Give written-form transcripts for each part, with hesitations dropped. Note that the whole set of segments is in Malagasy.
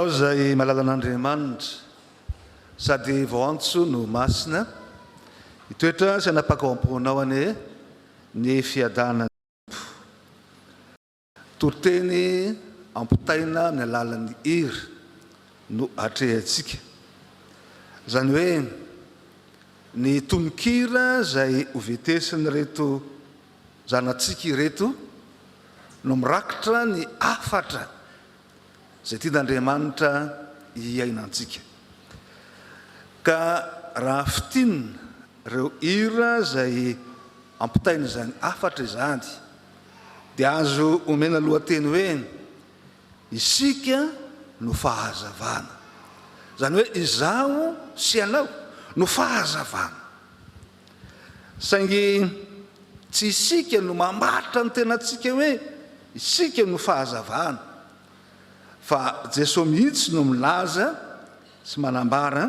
ianao zay malala an'Andriamanitra sady voantso no masina itoetra sy anapaka am-ponao ane ny fiadana toroteny ampitaina ny alalan'ny hira no atrehantsika zany hoe ny tononkira zay hovetesiny reto zanatsika ireto no mirakitra ny afatra zay tian'Andriamanitra hiainantsika ka raha fitinina reo hira zay ampitaina zany afatra izany dia azo omena lohateny hoe isika no fahazavana zany hoe izaho sy anao no fahazavana saingy tsy isika no mamatra ny tenatsika hoe isika no fahazavana fa Jesosy mihitsy no milaza sy manambara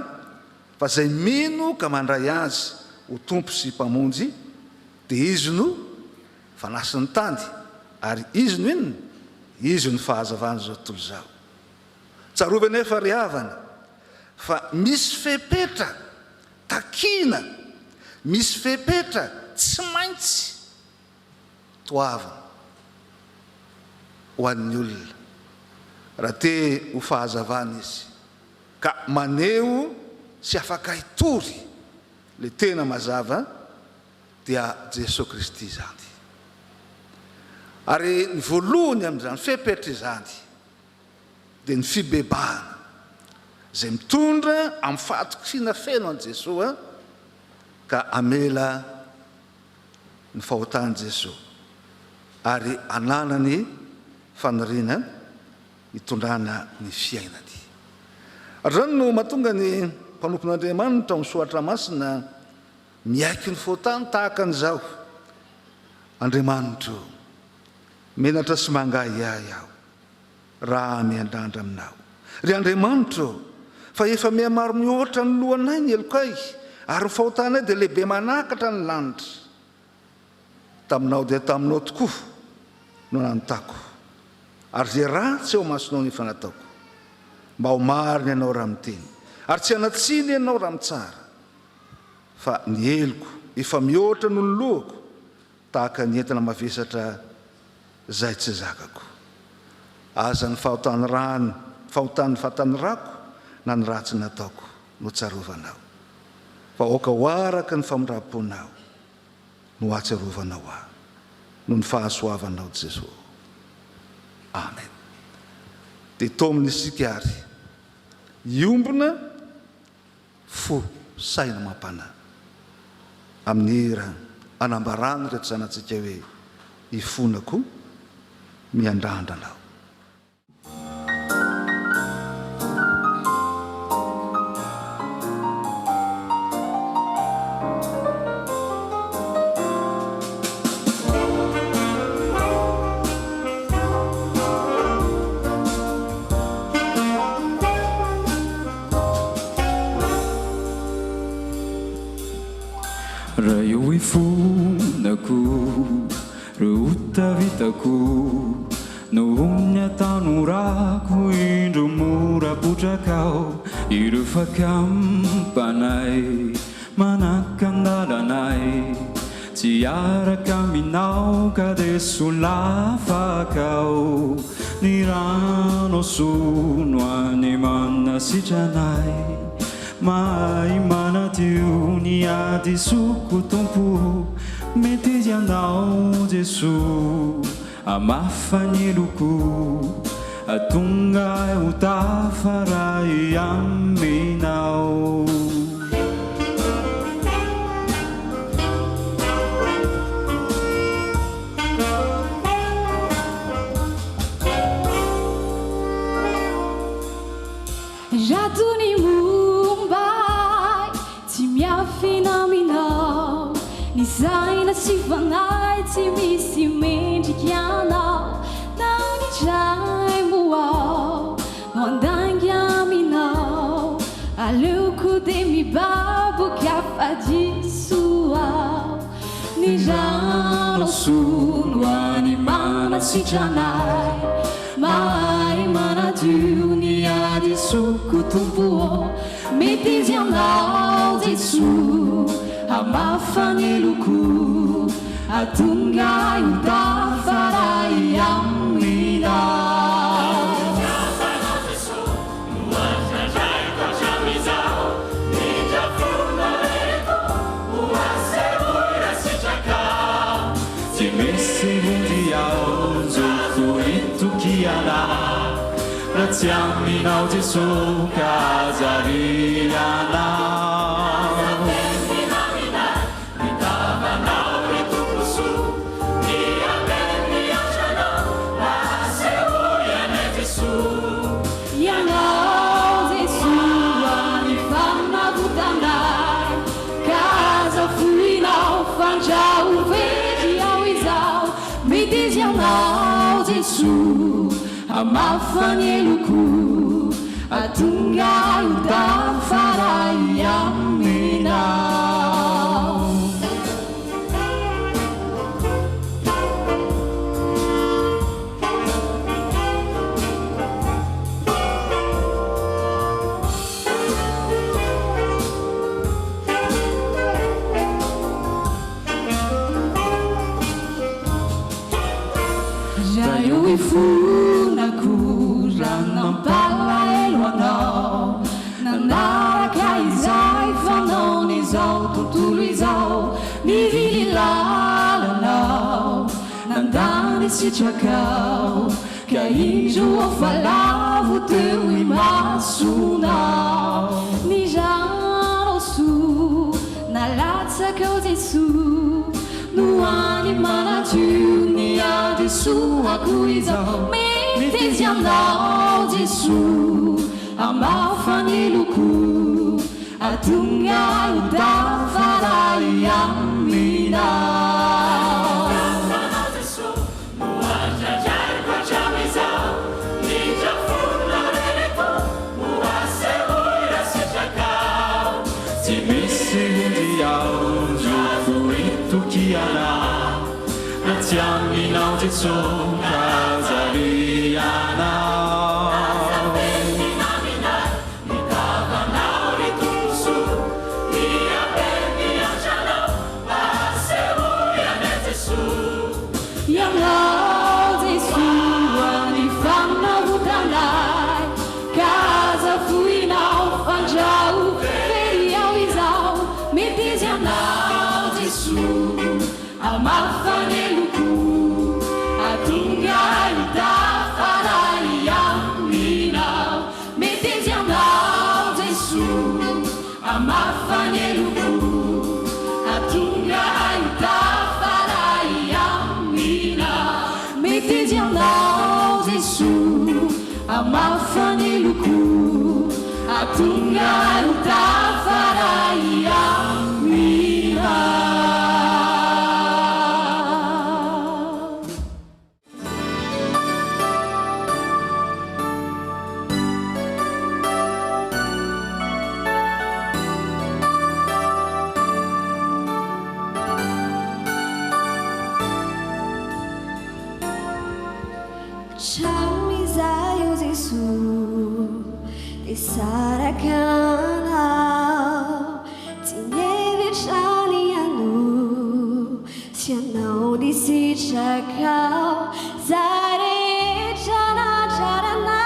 fa zay mino ka mandray azy ho tompo sy mpamonjy dia izy no fanasiny tany ary izy no inona izy no fahazavana zao tontolo zao tsarovy nefa ry havana fa misy fepetra takina misy fepetra tsy maintsy toavana ho an'ny olona raha te ho fahazavana izy ka maneho sy afaka hitory le tena mazava dia Jesosy Kristy zany ary ny voalohany amin'izany fepetra izany dia ny fibebahana zay mitondra amin'ny fahatokisina feno an' Jesosy ka amela ny fahotan' Jesosy ary ananany faniriana hitondrana ny fiainany ary zany no mahatonga ny mpanompon'Andriamanitra misoatra masina miaiky ny fahotany tahaka an'izao Andriamanitro menatra sy mangahy ahy aho raha miandrandra aminao ry Andriamanitro fa efa mihamaro mihoatra ny lohanay ny elokay ary ny fahotanay dia lehibe manakatra ny lanitra taminao dia taminao tokoa no nanontako ary zay raha tsy eo masonao ny fanataoko mba ho mariny ianao raha miteny ary tsy hanatsiny ianao raha mitsara fa ny eloko efa mihoatra no ny lohako tahaka ny entana mavesatra zay tsy zakako aza ny fahotany rany fahotany fatany rako na ny raha tsy nataoko no tsarovanao fa oka ho araka ny famindram-ponao no atsiarovanao aho no ny fahasoavanao Jesosy amen dia tomony isika ary iombona fo saina mampana amin'ny hira anambarana reto zanatsika hoe ifonako miandrandranao raha eo ifonako reo tavitako no omny atanorako indro mora potrakao ireo fakampanay manaka andalanay tsy araka minao ka de solafakao ny rano sono any manasitranay mahay manatio ny ady soko tompo mety izy anao Jesosy amafany eloko atonga ho tafaray aminao Jaduni Mumbai tsy miafina aminao ny zaina sy fanay tsy misy mendriky anao nao ny dray moao no andangy aminao aleoko de mibaboky afadisoao ny rano sono any manasitranay mahay manadio ny ady suku tumpuo Mety ianao Jesu Hamafany loko Atunga utafarai aminao Razziaminao Gesù casariana Amafany loko Atunga utafarai aminao Já eu e nampalaelo anao nanaraka izay fanao izao tontolo izao mivily lalanao nandany sitrakao ka indro falavo teu imasonao nizanao so nalatsakao Jesu no any manadio ny ady soako izao Mety ianao Jesu Amafany loko Atunga utafarai aminao Ti missi un diao Giufu itukiana Razziaminao Gesù casariana Amafany loko Atunga utafarai aminao Mety ianao Jesu Amafany loko Atunga utafarai aminao Mety ianao Jesu Amafany loko Atunga utafarai aminao Chamizayo Jesu Isarakanao Tinyevichani anu Sianao disitrakao Zarechana charana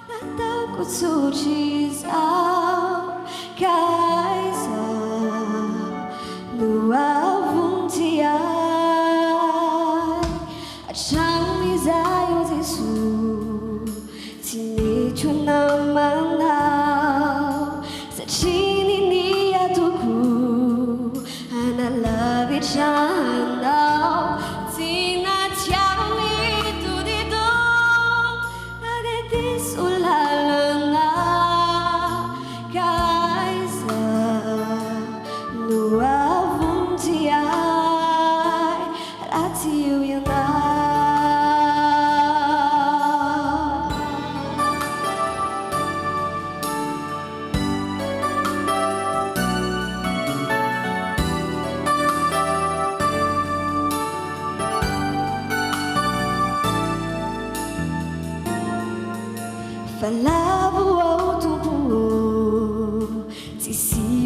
Natau kutsujizao Kaisa Luavuntiai Chamizayo Jesu Tinichunamanao Sachini ni atuku Analavichanao Tinachami tudito Nadetisulala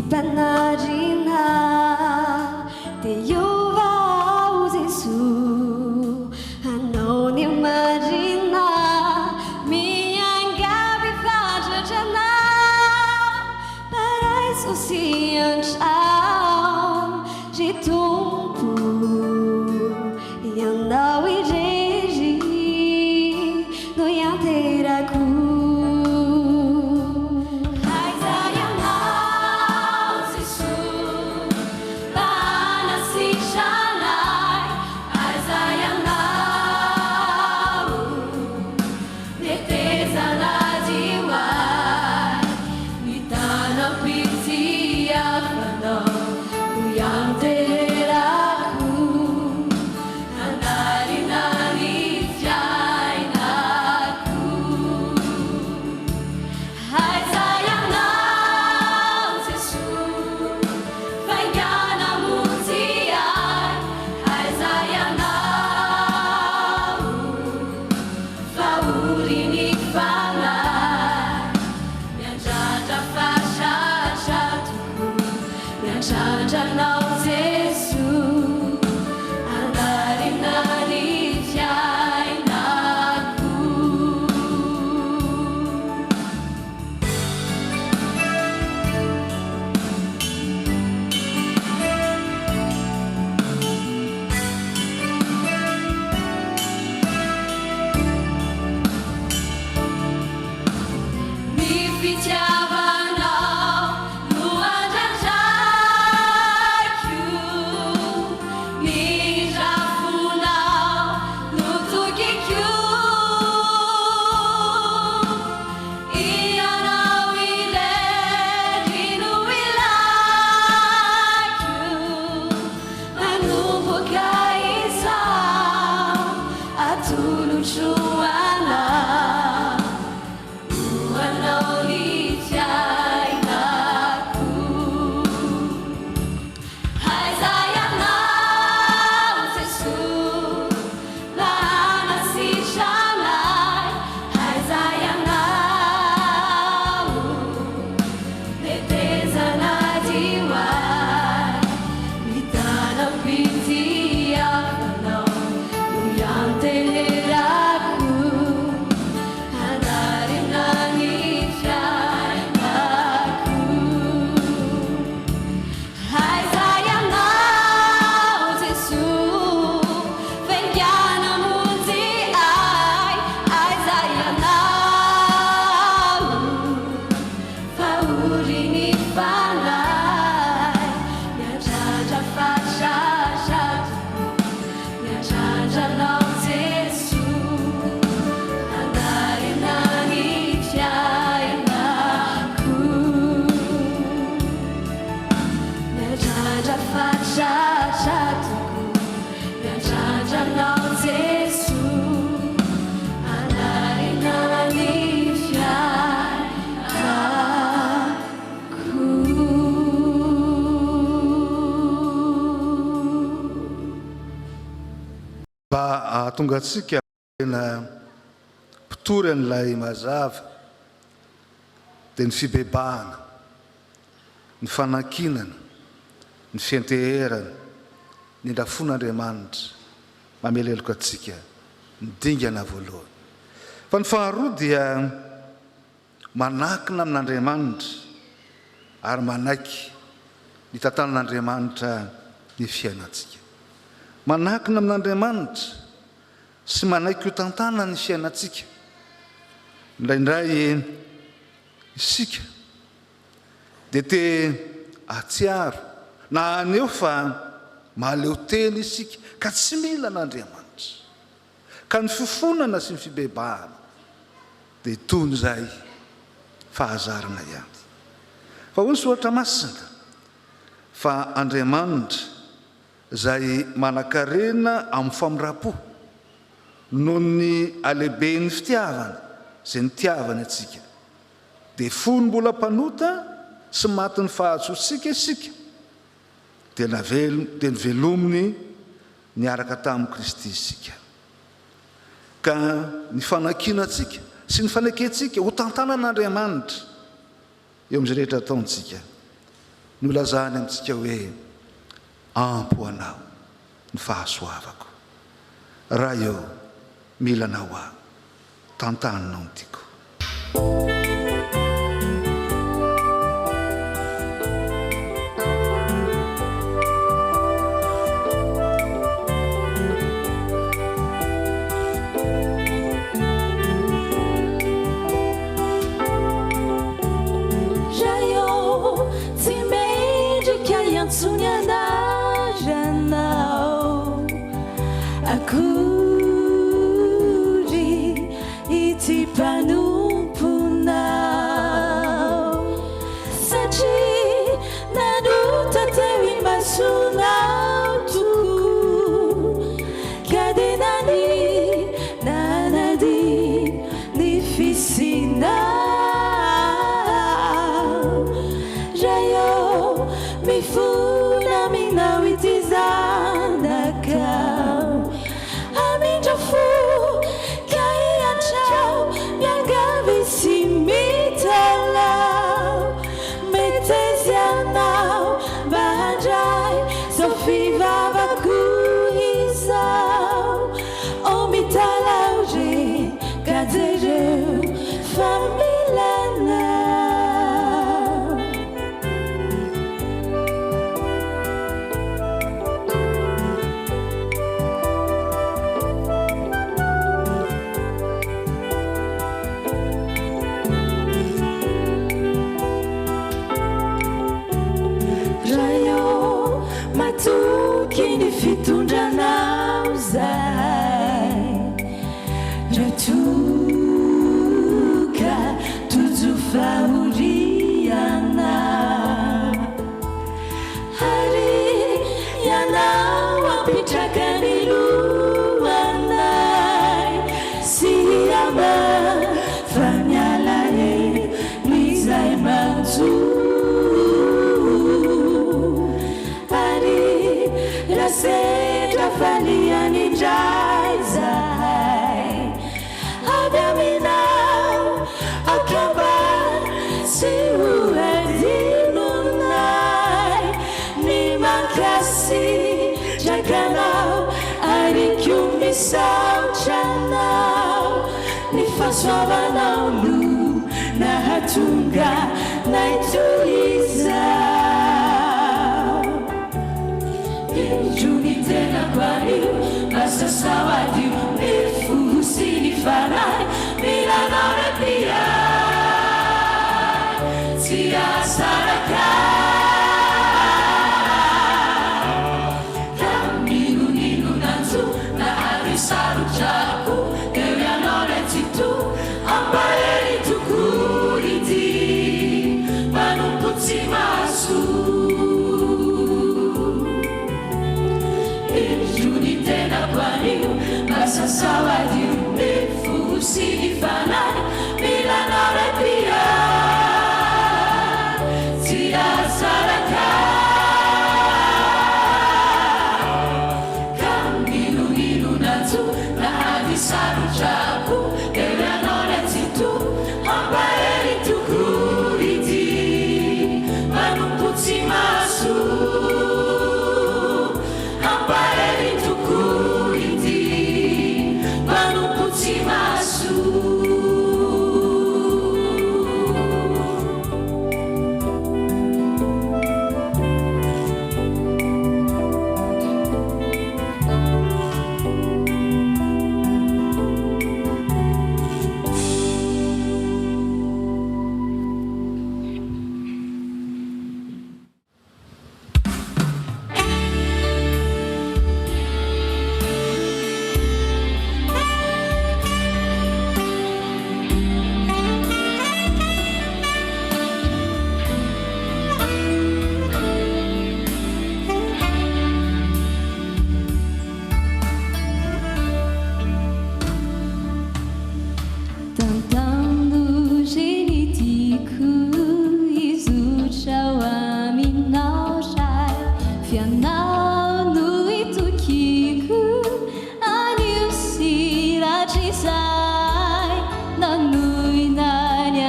panarina dia Jehovah Jesus anao ny marina miangaby fatratranao paraiso sy antrano ry tompo ianao irery no ianterako tonga atsika na mpitory an'ilay mazava dia ny fibebahana, ny fanankinana, ny fianteherana, ny rafon'Andriamanitra mameleloko atsika ny dingana voalohany. Fa ny faharoa dia manakina amin'Andriamanitra ary manaiky ny tantanan'Andriamanitra ny fiainantsika. Manakina amin'Andriamanitra sy manaiky io tantana ny fiainantsika. Indraindray isika dia te atsiaro na aneo fa mahaleo teny isika ka tsy mila an'Andriamanitra, ka ny fifonana sy ny fibebahana dia toy izay fahazarana ihany. Fa hoy ny soratra masina fa Andriamanitra izay manan-karena amin'ny famirapo noho ny alehibe ny fitiavana izay nitiavany atsika, dia fony mbola mpanota sy maty ny fahatsotsika isika dia nivelominy niaraka tamin'i Kristy isika. Ka ny fanakinantsika sy ny fanekentsika ho tantanan'Andriamanitra eo amin'izay rehetra ataontsika dia ho tantanan'Andriamanitra ny fiainantsika. Ny fanakinantsika sy ny fanekentsika ho tantanan'Andriamanitra eo amin'izay rehetra ataontsika dia ho tantanan'Andriamanitra ny fiainantsika. Ny fanakinantsika sy ny fanekentsika ho tantanan'Andriamanitra eo amin'izay rehetra ataontsika no lazany amintsika hoe ampo anao ny fahasoavako raha eo mila anao aho tantaninao ny tiako Soavanao lu na hatunga na ituliza Injuni tena kwani basa sawadi Nifu sini farai Mila nore pia Tia saraka Kamiru ninu nantu na harisaru jaku Ewa nore titu Ambaye tukuriti Manumputi masu Injuni tena kwani Masa sawadi Nifu sini fanai Bila nore pia Tia saraka Kamilu nilu natu Na hadisaru jabu Ewa nore titu Ambaye tukuriti Manumputi masu Ambaye tukuriti Manumputi masu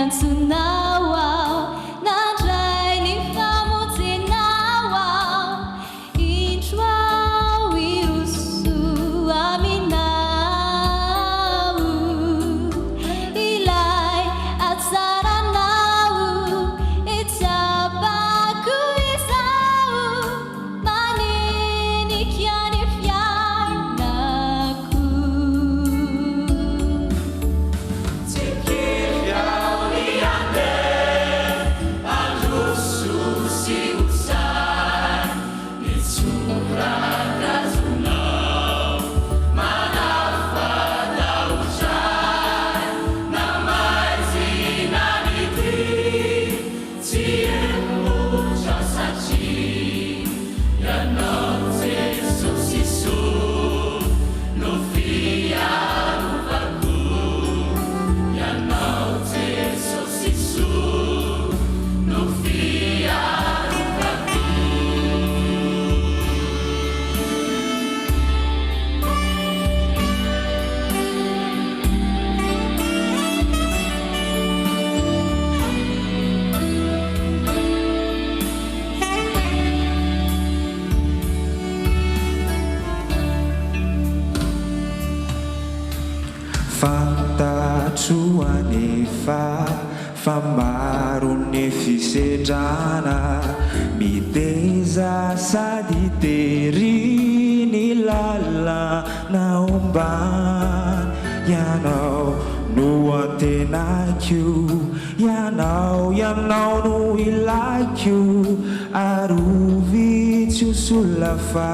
Tsunawao, na trai ni famu fa maro ny fisedrana miteza sady tery ny lalana ombany ianao no antenakio ianao no ilakio arovy tsy hosola fa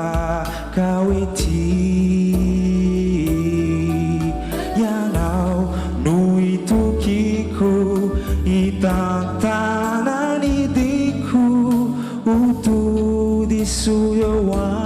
ka hoe ty ianao no itokiko itantanany diko utody so eo aminao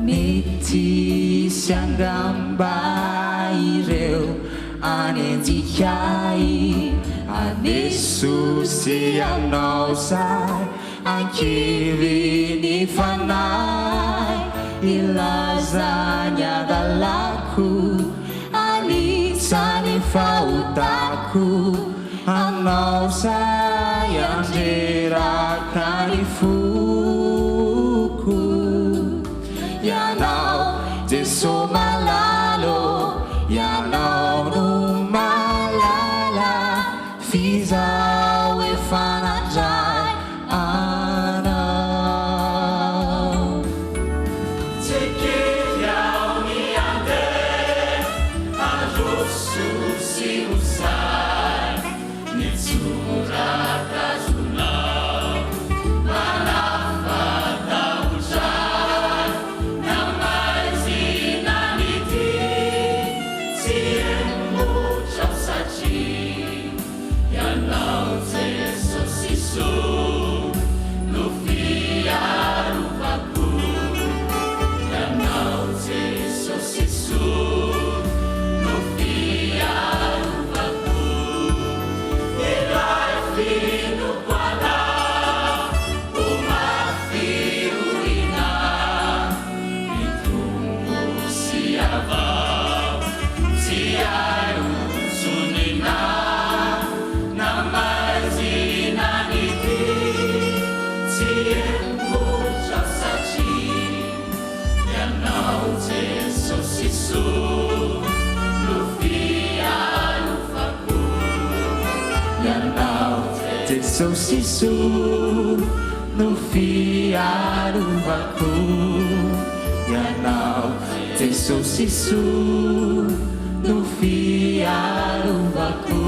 mety siangamba ireo anenjikai anesosy anao say ankivy ny fanay ilazany adalako anitsany fahotako anao say andreraka ny foko ianao Jesu malalo ianao no malala fizao efanandray anao Tsekiao ni ande arosu si usai ni tsuraka zunao manafata usai namai zinaniti siemu chausachi yanao zeso sisu nufia rupaku yanao zeso sisu nufia rupaku ilai finu kwala umafiruina itungu siava siai unsunina namazina niti siemu chausachi yanao zeso sisu nufia rufaku yanao Jesu sisu nufia ruvaku yanao Jesu sisu nufia ruvaku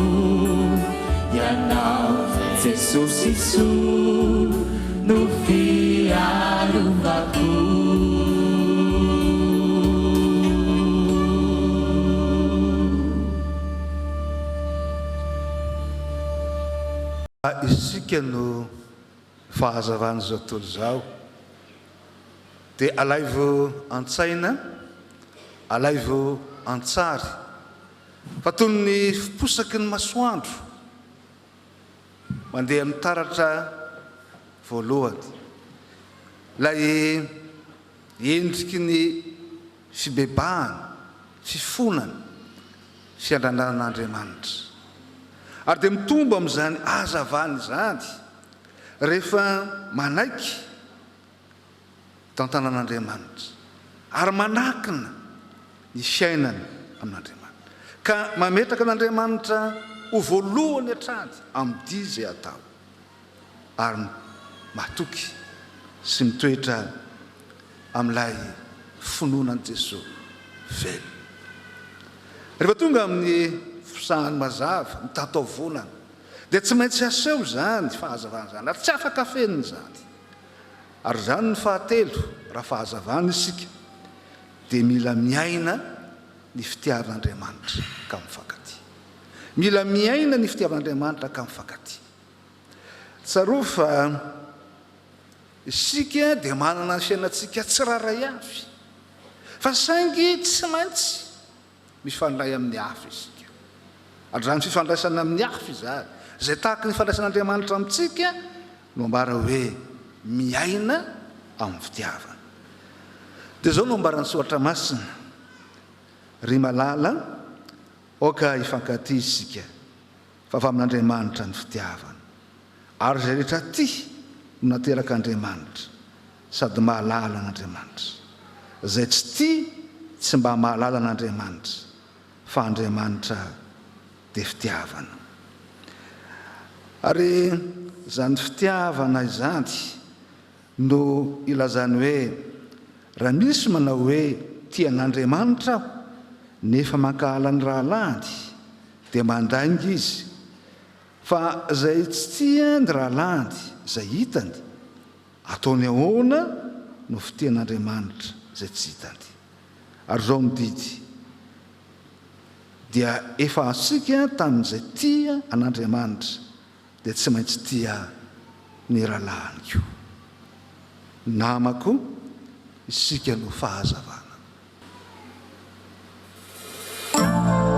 yanao Jesu sisu nufia ruvaku isika no fahazavany zao tontolo zao dia alaivo an-tsaina alaivo an-tsary fa toy ny fiposaky ny masoandro mandeha amin'ny taratra voalohany lay endriky ny fibebahana fifonana fiandranan'Andriamanitra ary dia mitombo amin'izany hazavany izany rehefa manaiky tantanan'Andriamanitra ary manakina ny fiainana amin'Andriamanitra ka mametraka an'Andriamanitra ho voalohany hatrany amin'ity izay atao ary matoky sy mitoetra amin'ilay finoanan'i Jesosy velona rehefa tonga amin'ny fisahany mazava mitataovonana dia tsy maintsy aseho zany fahazavana zany ary tsy afaka fenina zany ary zany ny fahatelo raha fahazavana isika dia mila miaina ny fitiavan'Andriamanitra ka mifankaty. Mila miaina ny fitiavan'Andriamanitra ka mifankaty. Tsaroa fa isika dia manana ny fiainantsika tsiraray avy, fa saingy tsy maintsy mifandray amin'ny hafa isika. Ary zany fifandraisana amin'ny hafa izany izay tahaka ny fifandraisan'Andriamanitra amintsika no ambara hoe miaina amin'ny fitiavana. Dia zao no ambaran'ny soratra masina: ry malala, oka hifankaty isika fa avy amin'Andriamanitra ny fitiavana, ary izay rehetra tia no nateraka Andriamanitra sady mahalala an'Andriamanitra. Izay tsy tia tsy mba mahalala an'Andriamanitra, fa Andriamanitra dia fitiavana. Ary zany fitiavana izany no ilazany hoe raha misy manao hoe tia an'Andriamanitra aho nefa mankahala ny rahalahiny dia mandainga izy, fa izay tsy tia ny rahalahiny izay hitany ataony ahoana no fitian'Andriamanitra izay tsy hitany. Ary zao mididy dia efa asika tamin'izay tia an'Andriamanitra dia tsy maintsy tia ny rahalahiny koa. Namako, isika no fahazavana. Be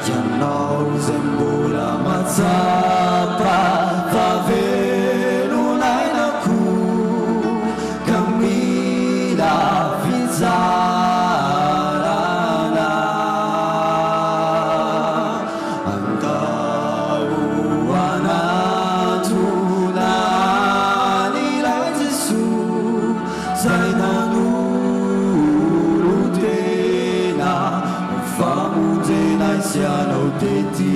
Janao zembula matsapa favelunainaku kamila fizarana Angkau anatulani lai Yesus zainanulutena famutena siano teti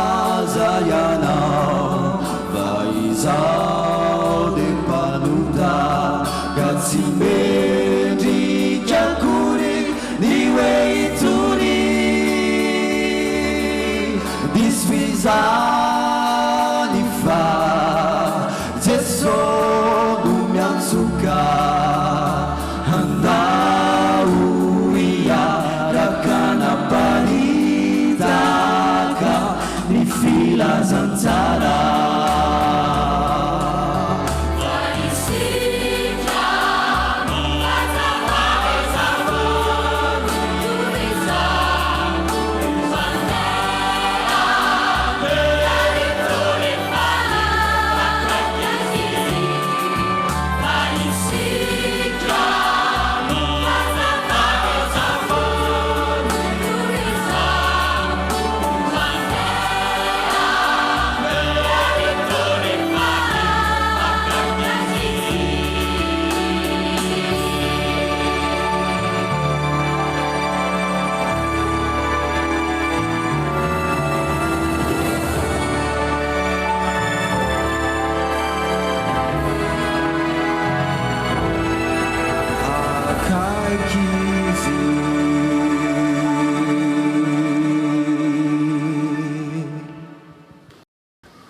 Lazayana vaizao de panuta gatsimedi jakuri niwe ituri disfizani fa Jesu dumyansuka handau ia rakana panitaka ni fila zanzara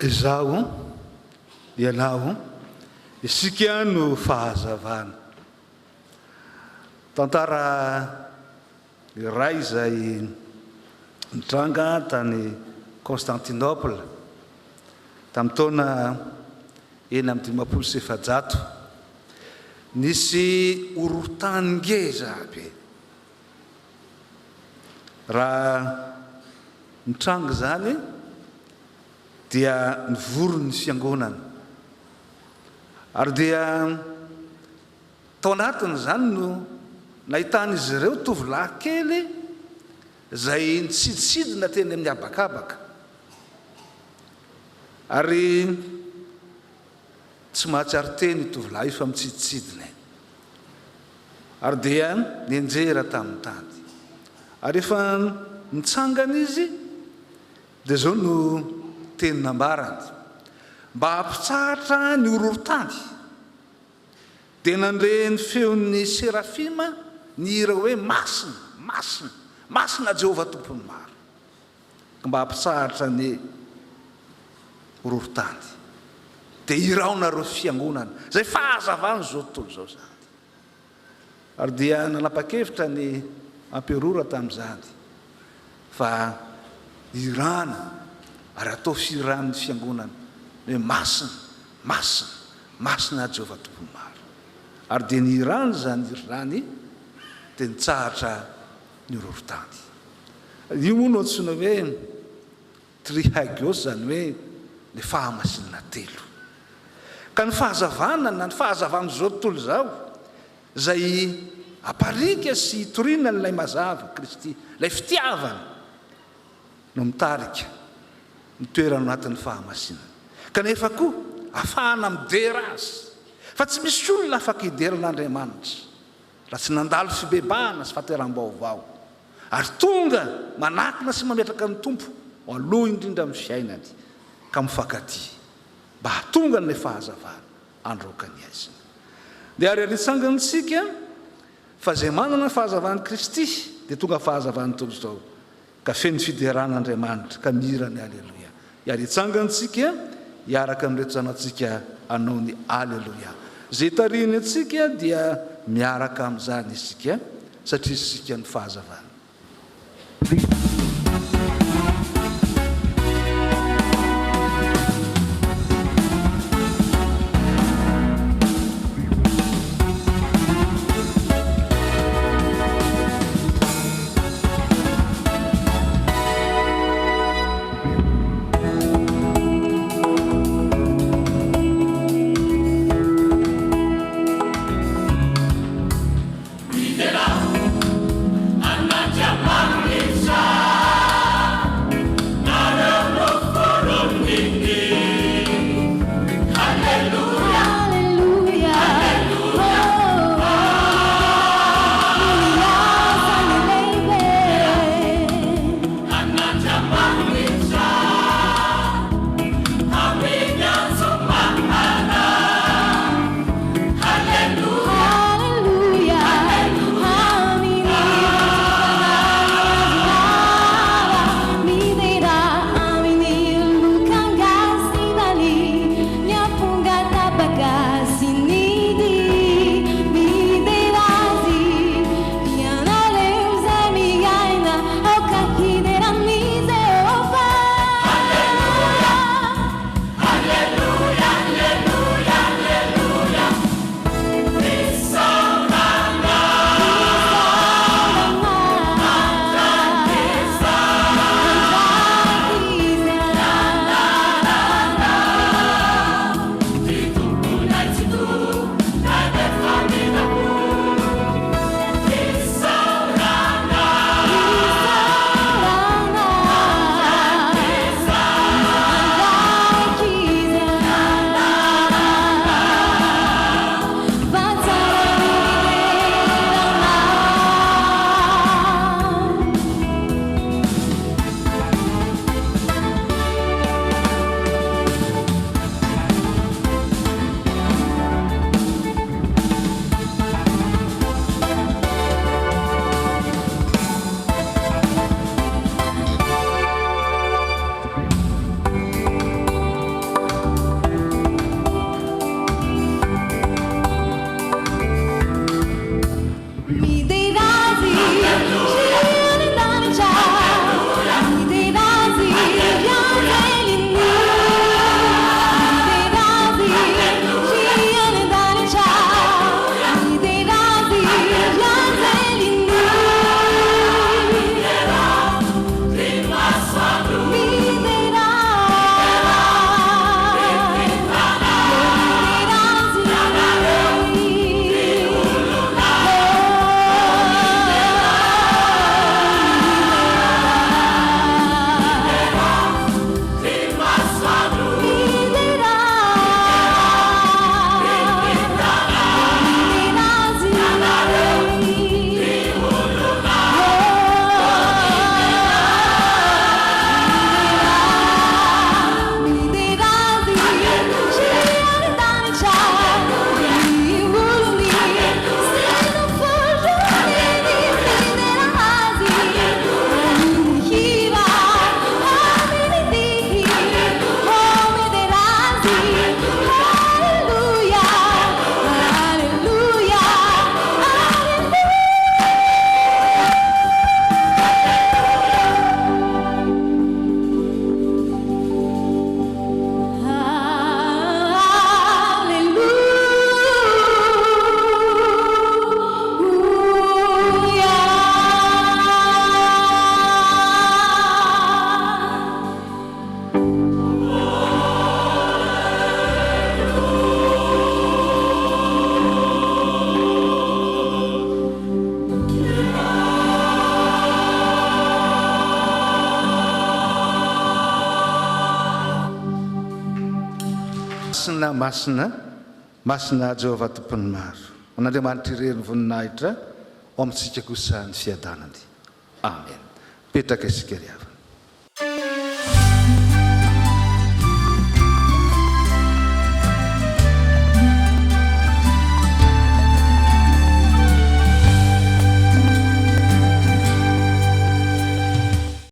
Izaho ianao isika no fahazavana tantara iray izay nitranga tany Constantinople tamin'ny taona 1917 nisy orontany ngeza be raha nitranga zany dia nivorony fiangonana ary dia tao anatiny zany no nahitan'izy ireo tovolahy kely izay nitsiditsidina teny amin'ny habakabaka ary tsy mahatsiaro teny tovolahy fa mitsiditsidina ary dia nianjera tamin'ny tany ary efa nitsangana izy dia zao no teny nambarany mba hampitsahatra ny orohorontany dia nandre ny feon'ny serafima ny hira hoe masina masina masina Jehovah tompony maro mba hampitsahatra ny orohorontany dia iraonareo fiangonana zay fahazavana zao tontolo zao zany ary dia nanapa-kevitra ny amperora tamin'izany fa irana ary atao firan'ny fiangonana hoe masina masina masina Jehovah tompony maro ary dia ny irany zany irany dia nitsahatra ny orohorontany io moa no antsoina hoe trihagios zany hoe ny fahamasinana telo ka ny fahazavana na ny fahazavana zao tontolo zao zay aparika sy hitoriana n'ilay mazava Kristy ilay fitiavana no mitarika ny toerana anatin'ny fahamasinana kanefa koa afahana midera azy fa tsy misy olona afaka hideran'Andriamanitra raha tsy nandalo fibebahana sy fahateram-baovao ary tonga manakina sy mametraka ny tompo aloha indrindra amin'ny fiainany ka mifankaty mba hatonga ny fahazavana androaka ny aizina dia ary aritsangantsika fa zay manana fahazavany Kristy dia tonga fahazavany toy izao ka feno fideran'Andriamanitra ka mirany aleloia aritsangantsika hiaraka amin'ireo zanantsika anao ny aleloia zay tariny atsika dia miaraka amin'izany isika satria isika ny fahazavana masina Jehovah tompony maro, an'Andriamanitra ireny voninahitra ao amintsika kosa ny fiadanany. Amen. Petraka isika ry havana.